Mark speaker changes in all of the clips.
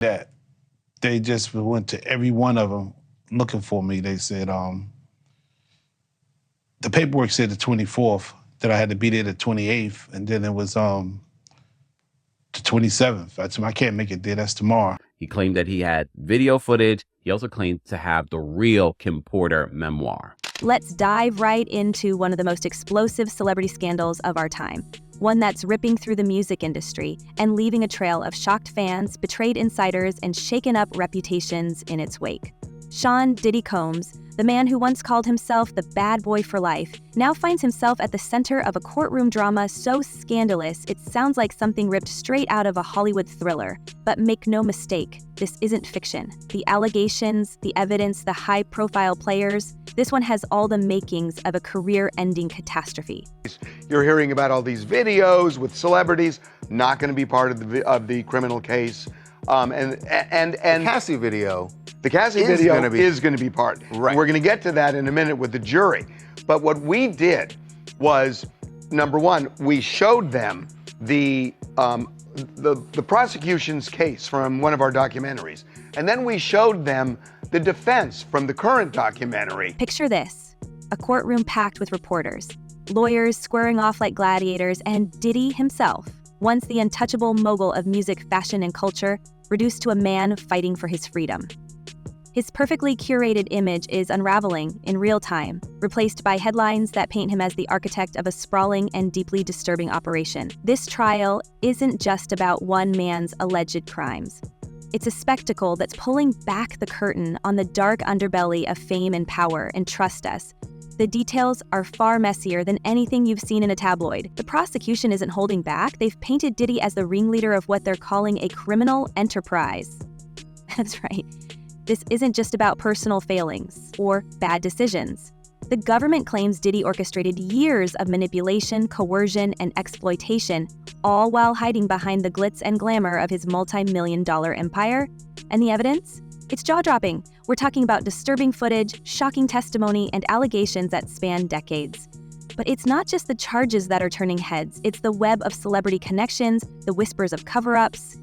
Speaker 1: that they just went to every one of them looking for me. They said, the paperwork said the 24th, that I had to be there the 28th, and then it was the 27th. I told him, I can't make it there, that's tomorrow.
Speaker 2: He claimed that he had video footage. He also claimed to have the real Kim Porter memoir.
Speaker 3: Let's dive right into one of the most explosive celebrity scandals of our time. One that's ripping through the music industry and leaving a trail of shocked fans, betrayed insiders, and shaken up reputations in its wake. Sean Diddy Combs, the man who once called himself the bad boy for life, now finds himself at the center of a courtroom drama so scandalous it sounds like something ripped straight out of a Hollywood thriller. But make no mistake, this isn't fiction. The allegations, the evidence, the high-profile players, this one has all the makings of a career-ending catastrophe.
Speaker 4: You're hearing about all these videos with celebrities, not going to be part of the criminal case. And
Speaker 5: Cassie video.
Speaker 4: The Cassie video is going to be part.
Speaker 5: Right.
Speaker 4: We're going to get to that in a minute with the jury. But what we did was, number one, we showed them the prosecution's case from one of our documentaries. And then we showed them the defense from the current documentary.
Speaker 3: Picture this, a courtroom packed with reporters, lawyers squaring off like gladiators, and Diddy himself, once the untouchable mogul of music, fashion, and culture, reduced to a man fighting for his freedom. His perfectly curated image is unraveling in real time, replaced by headlines that paint him as the architect of a sprawling and deeply disturbing operation. This trial isn't just about one man's alleged crimes. It's a spectacle that's pulling back the curtain on the dark underbelly of fame and power, and trust us, the details are far messier than anything you've seen in a tabloid. The prosecution isn't holding back. They've painted Diddy as the ringleader of what they're calling a criminal enterprise. That's right. This isn't just about personal failings or bad decisions. The government claims Diddy orchestrated years of manipulation, coercion, and exploitation, all while hiding behind the glitz and glamour of his multi-million-dollar empire. And the evidence? It's jaw-dropping. We're talking about disturbing footage, shocking testimony, and allegations that span decades. But it's not just the charges that are turning heads. It's the web of celebrity connections, the whispers of cover-ups,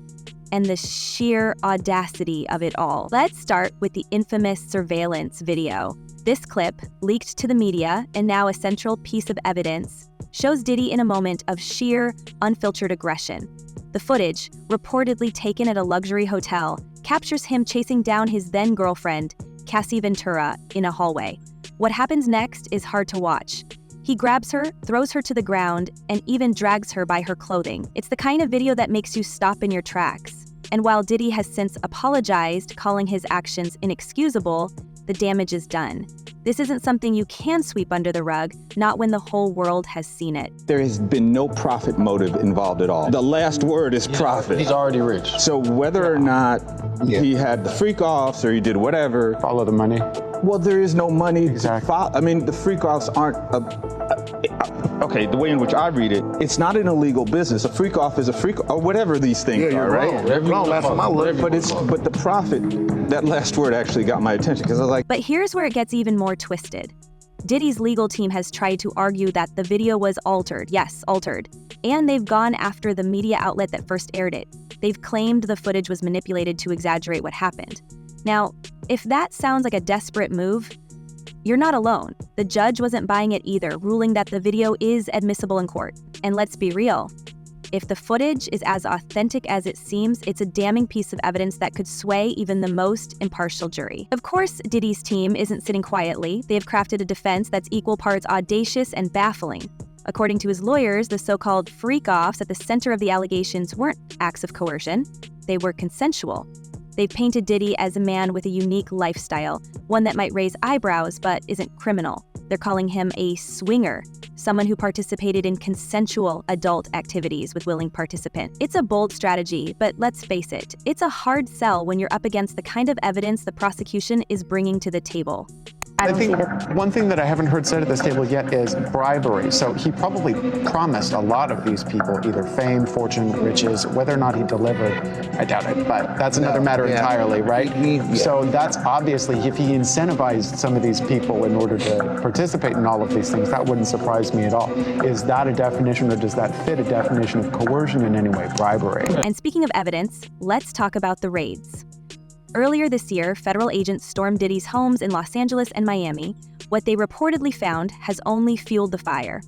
Speaker 3: and the sheer audacity of it all. Let's start with the infamous surveillance video. This clip, leaked to the media and now a central piece of evidence, shows Diddy in a moment of sheer, unfiltered aggression. The footage, reportedly taken at a luxury hotel, captures him chasing down his then-girlfriend, Cassie Ventura, in a hallway. What happens next is hard to watch. He grabs her, throws her to the ground, and even drags her by her clothing. It's the kind of video that makes you stop in your tracks. And while Diddy has since apologized, calling his actions inexcusable, the damage is done. This isn't something you can sweep under the rug, not when the whole world has seen it.
Speaker 6: There has been no profit motive involved at all. The last word is profit.
Speaker 5: He's already rich.
Speaker 6: So whether or not he had the freak-offs or he did whatever.
Speaker 7: Follow the money.
Speaker 6: Well, there is no money.
Speaker 7: Exactly.
Speaker 6: I mean, the freak-offs aren't okay, the way in which I read it, it's not an illegal business. A freak-off is a freak, or whatever these things are, right?
Speaker 5: Wrong. That's my look.
Speaker 6: But the profit, that last word actually got my attention, because I was like.
Speaker 3: But here's where it gets even more twisted. Diddy's legal team has tried to argue that the video was altered, yes, altered, and they've gone after the media outlet that first aired it. They've claimed the footage was manipulated to exaggerate what happened. Now, if that sounds like a desperate move, you're not alone. The judge wasn't buying it either, ruling that the video is admissible in court. And let's be real, if the footage is as authentic as it seems, it's a damning piece of evidence that could sway even the most impartial jury. Of course, Diddy's team isn't sitting quietly. They've crafted a defense that's equal parts audacious and baffling. According to his lawyers, the so-called freak-offs at the center of the allegations weren't acts of coercion. They were consensual. They've painted Diddy as a man with a unique lifestyle, one that might raise eyebrows but isn't criminal. They're calling him a swinger, someone who participated in consensual adult activities with willing participants. It's a bold strategy, but let's face it, it's a hard sell when you're up against the kind of evidence the prosecution is bringing to the table.
Speaker 7: I think one thing that I haven't heard said at this table yet is bribery. So he probably promised a lot of these people either fame, fortune, riches. Whether or not he delivered, I doubt it. But that's another matter entirely, right? So that's obviously, if he incentivized some of these people in order to participate in all of these things, that wouldn't surprise me at all. Is that a definition, or does that fit a definition of coercion in any way, bribery?
Speaker 3: And speaking of evidence, let's talk about the raids. Earlier this year, federal agents stormed Diddy's homes in Los Angeles and Miami. What they reportedly found has only fueled the fire.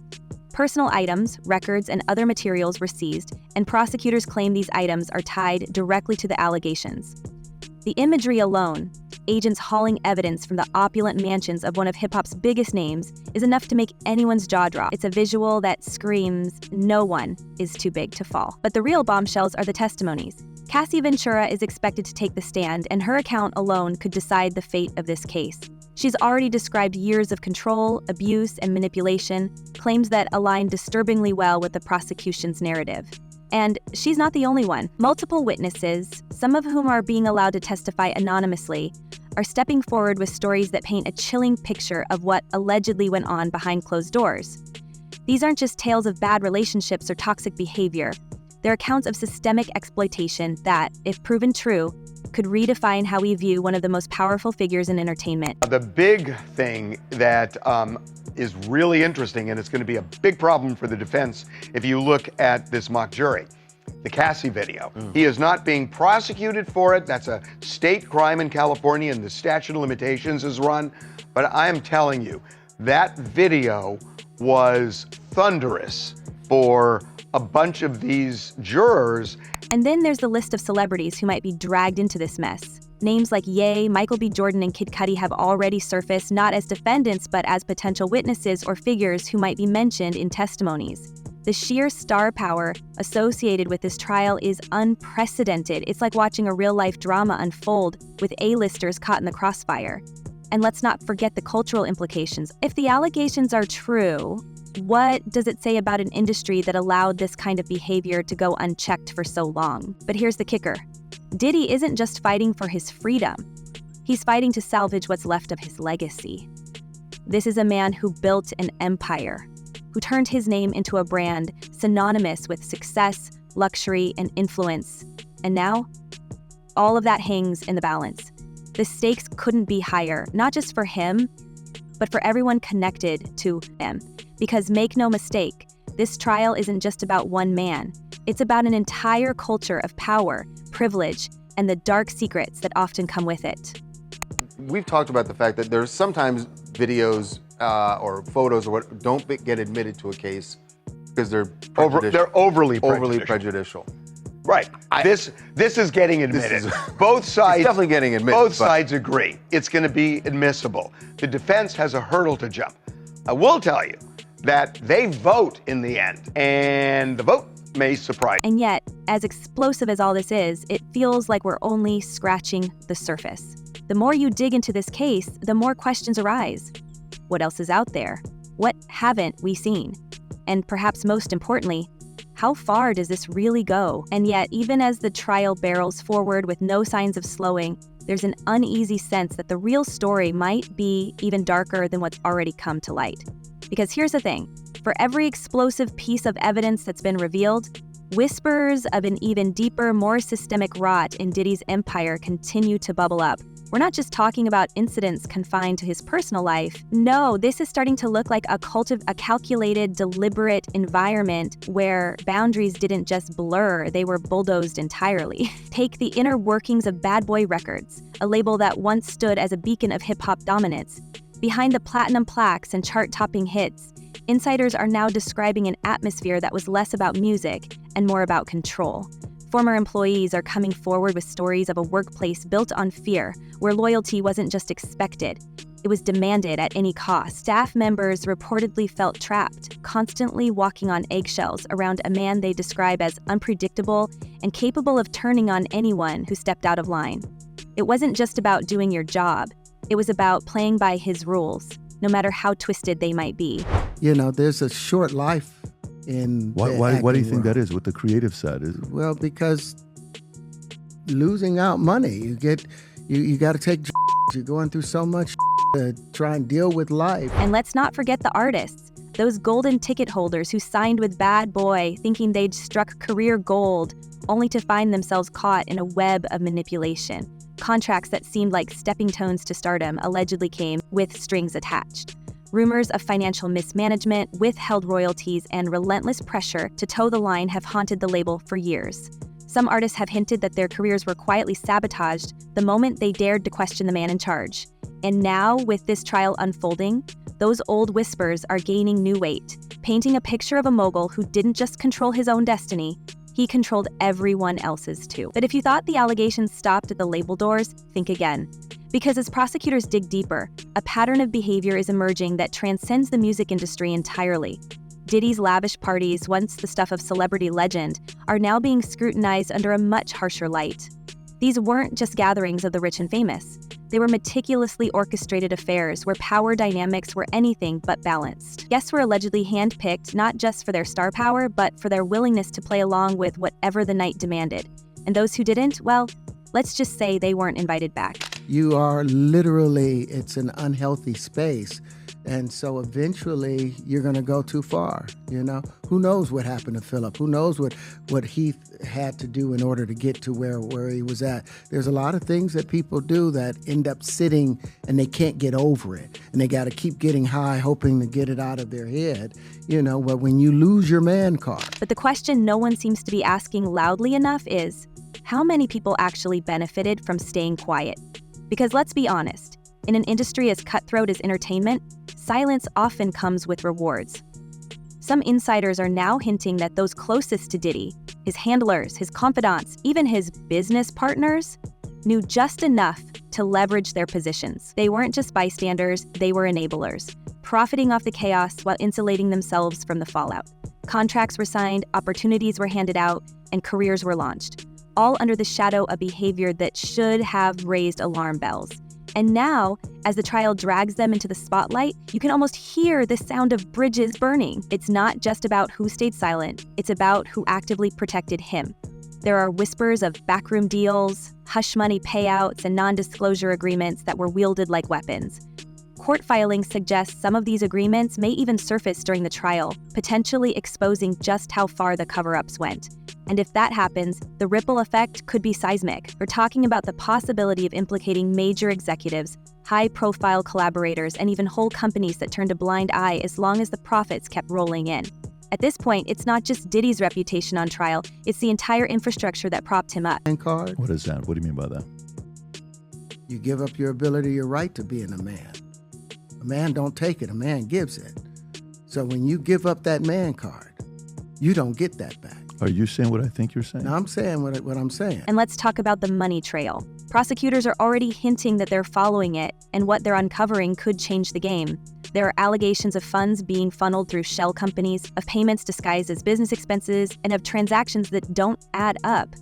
Speaker 3: Personal items, records, and other materials were seized, and prosecutors claim these items are tied directly to the allegations. The imagery alone, agents hauling evidence from the opulent mansions of one of hip-hop's biggest names, is enough to make anyone's jaw drop. It's a visual that screams, no one is too big to fall. But the real bombshells are the testimonies. Cassie Ventura is expected to take the stand, and her account alone could decide the fate of this case. She's already described years of control, abuse, and manipulation, claims that align disturbingly well with the prosecution's narrative. And she's not the only one. Multiple witnesses, some of whom are being allowed to testify anonymously, are stepping forward with stories that paint a chilling picture of what allegedly went on behind closed doors. These aren't just tales of bad relationships or toxic behavior. They're accounts of systemic exploitation that, if proven true, could redefine how we view one of the most powerful figures in entertainment.
Speaker 4: The big thing that is really interesting, and it's going to be a big problem for the defense if you look at this mock jury, the Cassie video. He is not being prosecuted for it. That's a state crime in California, and the statute of limitations is run. But I am telling you, that video was thunderous for a bunch of these jurors.
Speaker 3: And then there's the list of celebrities who might be dragged into this mess. Names like Ye, Michael B. Jordan, and Kid Cudi have already surfaced not as defendants but as potential witnesses or figures who might be mentioned in testimonies. The sheer star power associated with this trial is unprecedented. It's like watching a real-life drama unfold with A-listers caught in the crossfire. And let's not forget the cultural implications. If the allegations are true, what does it say about an industry that allowed this kind of behavior to go unchecked for so long? But here's the kicker. Diddy isn't just fighting for his freedom. He's fighting to salvage what's left of his legacy. This is a man who built an empire, who turned his name into a brand synonymous with success, luxury, and influence. And now, all of that hangs in the balance. The stakes couldn't be higher, not just for him, but for everyone connected to him. Because make no mistake, this trial isn't just about one man. It's about an entire culture of power, privilege, and the dark secrets that often come with it.
Speaker 5: We've talked about the fact that there's sometimes videos or photos or what don't get admitted to a case because they're
Speaker 4: overly
Speaker 5: prejudicial.
Speaker 4: Right. This is getting admitted. Both sides.
Speaker 5: It's definitely getting admitted.
Speaker 4: Both sides agree. It's going to be admissible. The defense has a hurdle to jump. I will tell you that they vote in the end, and the vote may surprise.
Speaker 3: And yet, as explosive as all this is, it feels like we're only scratching the surface. The more you dig into this case, the more questions arise. What else is out there? What haven't we seen? And perhaps most importantly, how far does this really go? And yet, even as the trial barrels forward with no signs of slowing, there's an uneasy sense that the real story might be even darker than what's already come to light. Because here's the thing, for every explosive piece of evidence that's been revealed, whispers of an even deeper, more systemic rot in Diddy's empire continue to bubble up. We're not just talking about incidents confined to his personal life. No, this is starting to look like a calculated, deliberate environment where boundaries didn't just blur, they were bulldozed entirely. Take the inner workings of Bad Boy Records, a label that once stood as a beacon of hip-hop dominance. Behind the platinum plaques and chart-topping hits, insiders are now describing an atmosphere that was less about music and more about control. Former employees are coming forward with stories of a workplace built on fear, where loyalty wasn't just expected, it was demanded at any cost. Staff members reportedly felt trapped, constantly walking on eggshells around a man they describe as unpredictable and capable of turning on anyone who stepped out of line. It wasn't just about doing your job, it was about playing by his rules, no matter how twisted they might be.
Speaker 8: You know, there's a short life in
Speaker 9: why do you think that is with the creative side?
Speaker 8: Well, because losing out money, you got to take you're going through so much to try and deal with life.
Speaker 3: And let's not forget the artists, those golden ticket holders who signed with Bad Boy thinking they'd struck career gold, only to find themselves caught in a web of manipulation. Contracts that seemed like stepping stones to stardom allegedly came with strings attached. Rumors of financial mismanagement, withheld royalties, and relentless pressure to toe the line have haunted the label for years. Some artists have hinted that their careers were quietly sabotaged the moment they dared to question the man in charge. And now, with this trial unfolding, those old whispers are gaining new weight, painting a picture of a mogul who didn't just control his own destiny, he controlled everyone else's too. But if you thought the allegations stopped at the label doors, think again. Because as prosecutors dig deeper, a pattern of behavior is emerging that transcends the music industry entirely. Diddy's lavish parties, once the stuff of celebrity legend, are now being scrutinized under a much harsher light. These weren't just gatherings of the rich and famous. They were meticulously orchestrated affairs where power dynamics were anything but balanced. Guests were allegedly handpicked not just for their star power, but for their willingness to play along with whatever the night demanded. And those who didn't, well, let's just say they weren't invited back.
Speaker 8: You are literally, it's an unhealthy space. And so eventually you're going to go too far, you know? Who knows what happened to Philip? Who knows what Heath had to do in order to get to where he was at? There's a lot of things that people do that end up sitting and they can't get over it. And they got to keep getting high, hoping to get it out of their head, you know? But when you lose your man card.
Speaker 3: But the question no one seems to be asking loudly enough is, how many people actually benefited from staying quiet? Because let's be honest, in an industry as cutthroat as entertainment, silence often comes with rewards. Some insiders are now hinting that those closest to Diddy, his handlers, his confidants, even his business partners, knew just enough to leverage their positions. They weren't just bystanders, they were enablers, profiting off the chaos while insulating themselves from the fallout. Contracts were signed, opportunities were handed out, and careers were launched, all under the shadow of behavior that should have raised alarm bells. And now, as the trial drags them into the spotlight, you can almost hear the sound of bridges burning. It's not just about who stayed silent, it's about who actively protected him. There are whispers of backroom deals, hush money payouts, and non-disclosure agreements that were wielded like weapons. Court filings suggest some of these agreements may even surface during the trial, potentially exposing just how far the cover-ups went. And if that happens, the ripple effect could be seismic. We're talking about the possibility of implicating major executives, high-profile collaborators, and even whole companies that turned a blind eye as long as the profits kept rolling in. At this point, it's not just Diddy's reputation on trial, it's the entire infrastructure that propped him up.
Speaker 8: Card.
Speaker 9: What is that? What do you mean by that?
Speaker 8: You give up your ability, your right to being a man. A man don't take it, a man gives it. So when you give up that man card, you don't get that back.
Speaker 9: Are you saying what I think you're saying?
Speaker 8: No, I'm saying what I'm saying.
Speaker 3: And let's talk about the money trail. Prosecutors are already hinting that they're following it, and what they're uncovering could change the game. There are allegations of funds being funneled through shell companies, of payments disguised as business expenses, and of transactions that don't add up.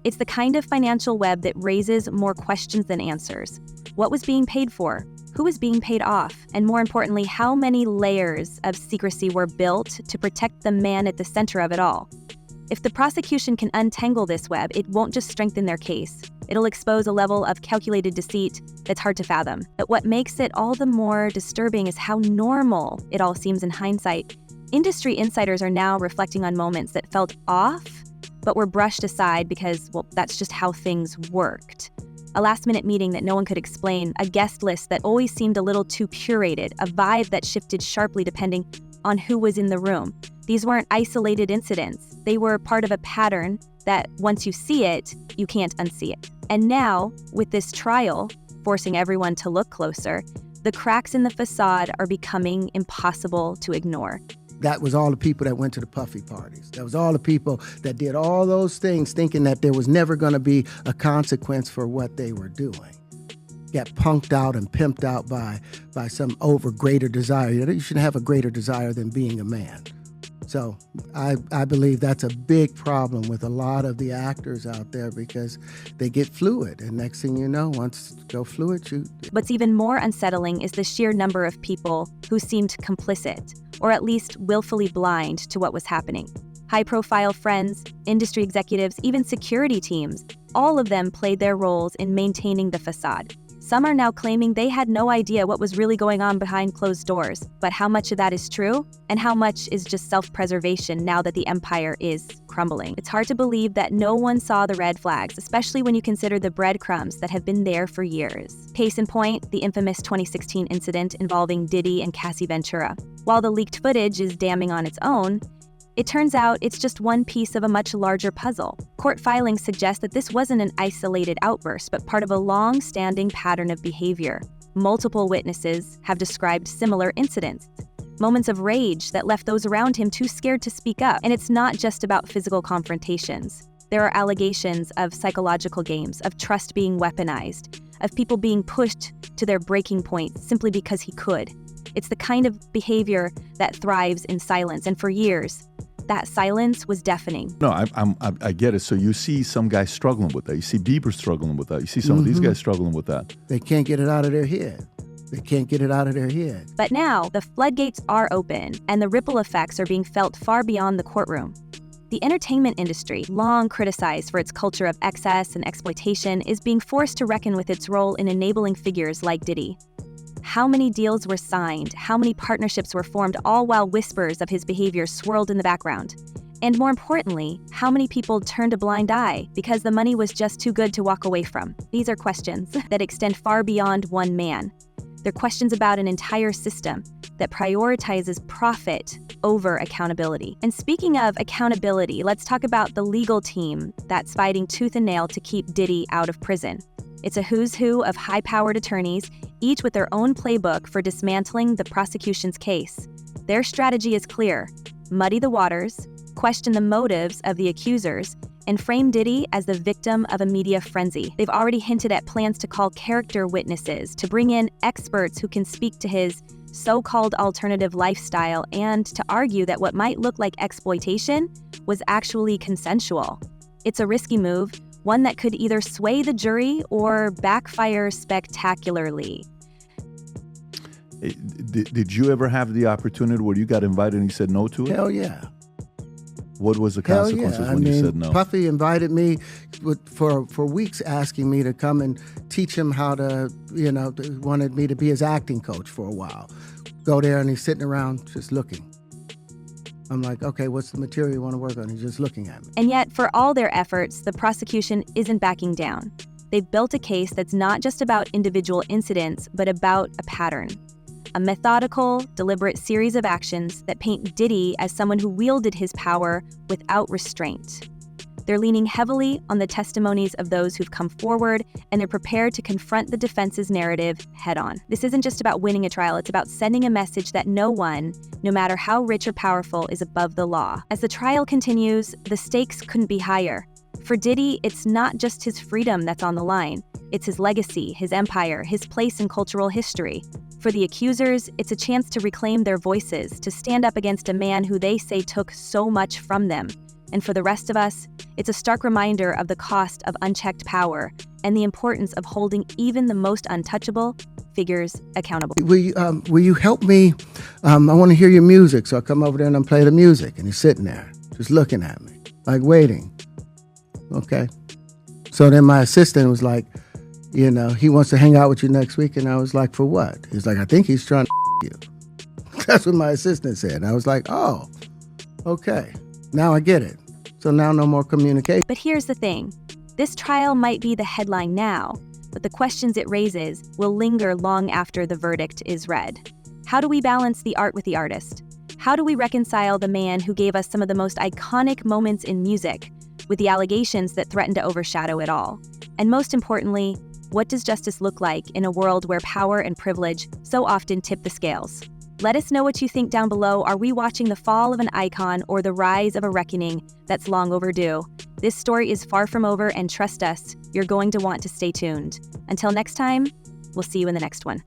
Speaker 3: It's the kind of financial web that raises more questions than answers. What was being paid for? Who was being paid off? And more importantly, how many layers of secrecy were built to protect the man at the center of it all? If the prosecution can untangle this web, it won't just strengthen their case. It'll expose a level of calculated deceit that's hard to fathom. But what makes it all the more disturbing is how normal it all seems in hindsight. Industry insiders are now reflecting on moments that felt off, but were brushed aside because, well, that's just how things worked. A last-minute meeting that no one could explain, a guest list that always seemed a little too curated, a vibe that shifted sharply depending on who was in the room. These weren't isolated incidents. They were part of a pattern that once you see it, you can't unsee it. And now, with this trial, forcing everyone to look closer, the cracks in the facade are becoming impossible to ignore.
Speaker 8: That was all the people that went to the puffy parties. That was all the people that did all those things thinking that there was never going to be a consequence for what they were doing. Got punked out and pimped out by some greater desire. You shouldn't have a greater desire than being a man. So I believe that's a big problem with a lot of the actors out there because they get fluid. And next thing you know, once you go fluid,
Speaker 3: What's even more unsettling is the sheer number of people who seemed complicit, or at least willfully blind to what was happening. High-profile friends, industry executives, even security teams, all of them played their roles in maintaining the facade. Some are now claiming they had no idea what was really going on behind closed doors. But how much of that is true? And how much is just self-preservation now that the empire is crumbling? It's hard to believe that no one saw the red flags, especially when you consider the breadcrumbs that have been there for years. Case in point, the infamous 2016 incident involving Diddy and Cassie Ventura. While the leaked footage is damning on its own, it turns out it's just one piece of a much larger puzzle. Court filings suggest that this wasn't an isolated outburst, but part of a long-standing pattern of behavior. Multiple witnesses have described similar incidents, moments of rage that left those around him too scared to speak up. And it's not just about physical confrontations. There are allegations of psychological games, of trust being weaponized, of people being pushed to their breaking point simply because he could. It's the kind of behavior that thrives in silence, and for years, that silence was deafening.
Speaker 9: No, I get it. So you see some guys struggling with that. You see Bieber struggling with that. You see some of these guys struggling with that.
Speaker 8: They can't get it out of their head. They can't get it out of their head.
Speaker 3: But now, the floodgates are open, and the ripple effects are being felt far beyond the courtroom. The entertainment industry, long criticized for its culture of excess and exploitation, is being forced to reckon with its role in enabling figures like Diddy. How many deals were signed, how many partnerships were formed, all while whispers of his behavior swirled in the background? And more importantly, how many people turned a blind eye because the money was just too good to walk away from? These are questions that extend far beyond one man. They're questions about an entire system that prioritizes profit over accountability. And speaking of accountability, let's talk about the legal team that's fighting tooth and nail to keep Diddy out of prison. It's a who's who of high-powered attorneys, each with their own playbook for dismantling the prosecution's case. Their strategy is clear: muddy the waters, question the motives of the accusers, and frame Diddy as the victim of a media frenzy. They've already hinted at plans to call character witnesses, to bring in experts who can speak to his so-called alternative lifestyle, and to argue that what might look like exploitation was actually consensual. It's a risky move, one that could either sway the jury or backfire spectacularly.
Speaker 9: Did you ever have the opportunity where you got invited and you said no to it?
Speaker 8: Hell yeah.
Speaker 9: What was the consequences when you said no?
Speaker 8: Puffy invited me for weeks, asking me to come and teach him how to, wanted me to be his acting coach for a while. Go there and he's sitting around just looking. I'm like, okay, what's the material you want to work on? He's just looking at me.
Speaker 3: And yet, for all their efforts, the prosecution isn't backing down. They've built a case that's not just about individual incidents, but about a pattern. A methodical, deliberate series of actions that paint Diddy as someone who wielded his power without restraint. They're leaning heavily on the testimonies of those who've come forward, and they're prepared to confront the defense's narrative head-on. This isn't just about winning a trial, it's about sending a message that no one, no matter how rich or powerful, is above the law. As the trial continues, the stakes couldn't be higher. For Diddy, it's not just his freedom that's on the line. It's his legacy, his empire, his place in cultural history. For the accusers, it's a chance to reclaim their voices, to stand up against a man who they say took so much from them. And for the rest of us, it's a stark reminder of the cost of unchecked power and the importance of holding even the most untouchable figures accountable.
Speaker 8: Will you help me? I want to hear your music. So I come over there and I play the music, and he's sitting there just looking at me, like waiting. Okay. So then my assistant was like, he wants to hang out with you next week. And I was like, for what? He's like, I think he's trying to you. That's what my assistant said. And I was like, oh, okay. Now I get it. So now no more communication.
Speaker 3: But here's the thing. This trial might be the headline now, but the questions it raises will linger long after the verdict is read. How do we balance the art with the artist? How do we reconcile the man who gave us some of the most iconic moments in music with the allegations that threaten to overshadow it all? And most importantly, what does justice look like in a world where power and privilege so often tip the scales? Let us know what you think down below. Are we watching the fall of an icon or the rise of a reckoning that's long overdue? This story is far from over, and trust us, you're going to want to stay tuned. Until next time, we'll see you in the next one.